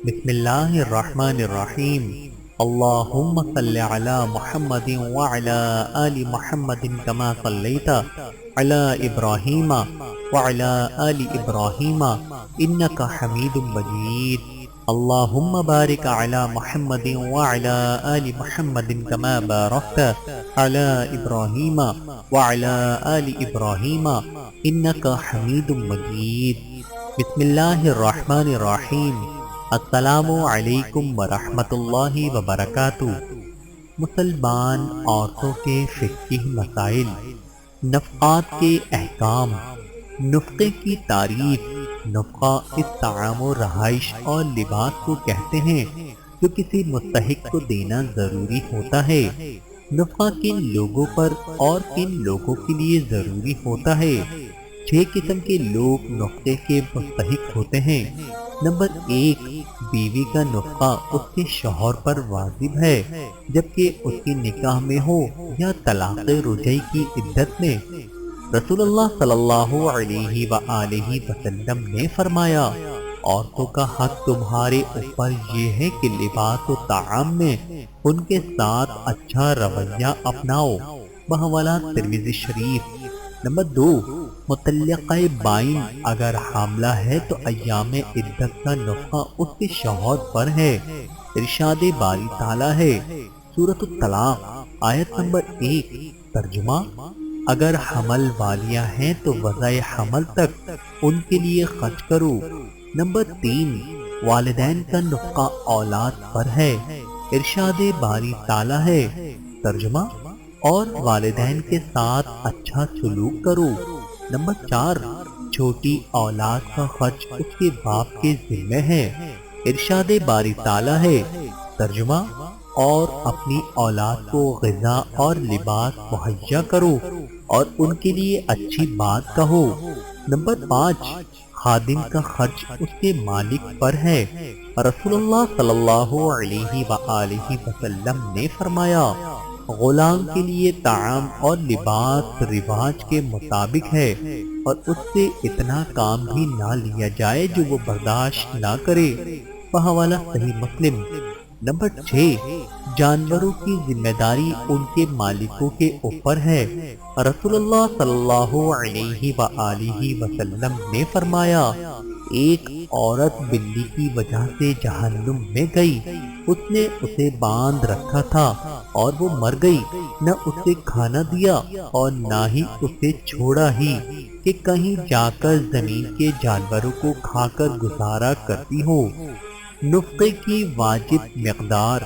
بسم اللہ الرحمن الرحیم۔ اللہم صلی علی محمد وعلی آل محمد کما صلیت علی ابراہیم وعلی آل ابراہیم انک حمید مجید۔ اللہم بارک علی محمد وعلی آل محمد کما بارکت علی ابراہیم وعلی آل ابراہیم انک حمید مجید۔ بسم اللہ الرحمن الرحیم۔ السلام علیکم ورحمۃ اللہ وبرکاتہ۔ مسلمان عورتوں کے فقہی مسائل، نفقات کے احکام، نفقے کی تعریف۔ نفقہ اس طعام و رہائش اور لباس کو کہتے ہیں جو کسی مستحق کو دینا ضروری ہوتا ہے۔ نفقہ کن لوگوں پر اور کن لوگوں کے لیے ضروری ہوتا ہے؟ 6 قسم کے لوگ نفقے کے مستحق ہوتے ہیں۔ نمبر 1، بیوی کا نفقہ اس کے شوہر پر واجب ہے جبکہ اس کی نکاح میں ہو یا طلاق رجعی کی عدت میں۔ رسول اللہ صلی اللہ علیہ وآلہ وسلم نے فرمایا، عورتوں کا حق تمہارے اوپر یہ ہے کہ لباس و طعام میں ان کے ساتھ اچھا رویہ اپناؤ۔ بحوالہ ترمذی شریف۔ نمبر 2، مطلقہ بائن اگر حاملہ ہے تو ایام عدت کا نفقہ اس کے شوہر پر ہے۔ ارشاد باری تعالیٰ ہے، سورۃ الطلاق آیت نمبر 1۔ ترجمہ، اگر حمل والیاں ہیں تو وضع حمل تک ان کے لیے خرچ کرو۔ نمبر 3، والدین کا نفقہ اولاد پر ہے۔ ارشاد باری تعالیٰ ہے، ترجمہ، اور والدین کے ساتھ اچھا سلوک کرو۔ نمبر 4، چھوٹی اولاد کا خرچ اس کے باپ کے ذمہ ہے۔ ارشاد باری تعالیٰ ہے، ترجمہ، اور اپنی اولاد کو غذا اور لباس مہیا کرو اور ان کے لیے اچھی بات کہو۔ نمبر 5، خادم کا خرچ اس کے مالک پر ہے۔ رسول اللہ صلی اللہ علیہ وآلہ وسلم نے فرمایا، غلام کے لیے طعام اور لباس رواج کے مطابق ہے اور اس سے اتنا کام بھی نہ لیا جائے جو وہ برداشت نہ کرے۔ بحوالہ صحیح مسلم۔ نمبر 6، جانوروں کی ذمہ داری ان کے مالکوں کے اوپر ہے۔ رسول اللہ صلی اللہ علیہ وآلہ وسلم نے فرمایا، ایک عورت بلی کی وجہ سے جہنم میں گئی۔ اس نے اسے باندھ رکھا تھا اور وہ مر گئی، نہ اسے کھانا دیا اور نہ ہی اسے چھوڑا ہی کہ کہیں جا کر زمین کے جانوروں کو کھا کر گزارا کرتی ہو۔ نفقے کی واجب مقدار۔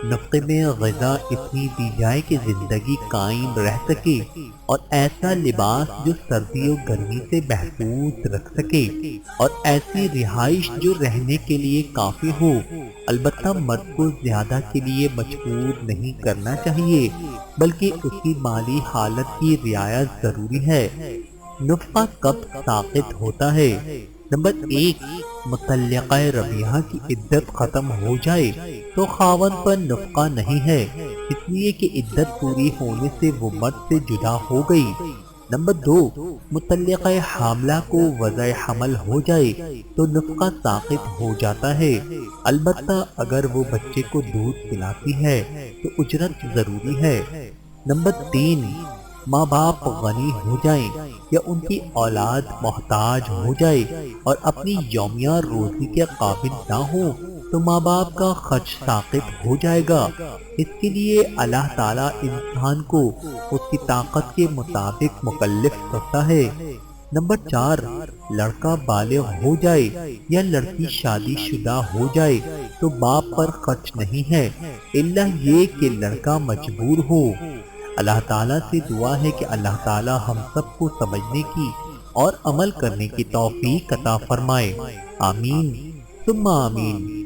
نفقے میں غذا اتنی دی جائے کہ زندگی قائم رہ سکے اور ایسا لباس جو سردی و گرمی سے محفوظ رکھ سکے اور ایسی رہائش جو رہنے کے لیے کافی ہو۔ البتہ مرد کو زیادہ کے لیے مجبور نہیں کرنا چاہیے بلکہ اس کی مالی حالت کی رعایت ضروری ہے۔ نفقہ کب ساقط ہوتا ہے؟ نمبر 1، مطلقہ ربیعہ کی عدت ختم ہو جائے تو خاوند پر نفقہ نہیں ہے، اس لیے کہ عدت پوری ہونے سے وہ مرد سے جدا ہو گئی۔ نمبر 2، مطلقہ حاملہ کو وضع حمل ہو جائے تو نفقہ ساقط ہو جاتا ہے، البتہ اگر وہ بچے کو دودھ پلاتی ہے تو اجرت ضروری ہے۔ نمبر 3، ماں باپ غنی ہو جائیں یا ان کی اولاد محتاج ہو جائے اور اپنی یومیہ روزی کے قابل نہ ہو تو ماں باپ کا خرچ ساقط ہو جائے گا۔ اس کے لیے اللہ تعالیٰ انسان کو اس کی طاقت کے مطابق مکلف کرتا ہے۔ نمبر 4، لڑکا بالغ ہو جائے یا لڑکی شادی شدہ ہو جائے تو باپ پر خرچ نہیں ہے الا یہ کہ لڑکا مجبور ہو۔ اللہ تعالیٰ سے دعا ہے کہ اللہ تعالیٰ ہم سب کو سمجھنے کی اور عمل کرنے کی توفیق عطا فرمائے۔ آمین ثم آمین۔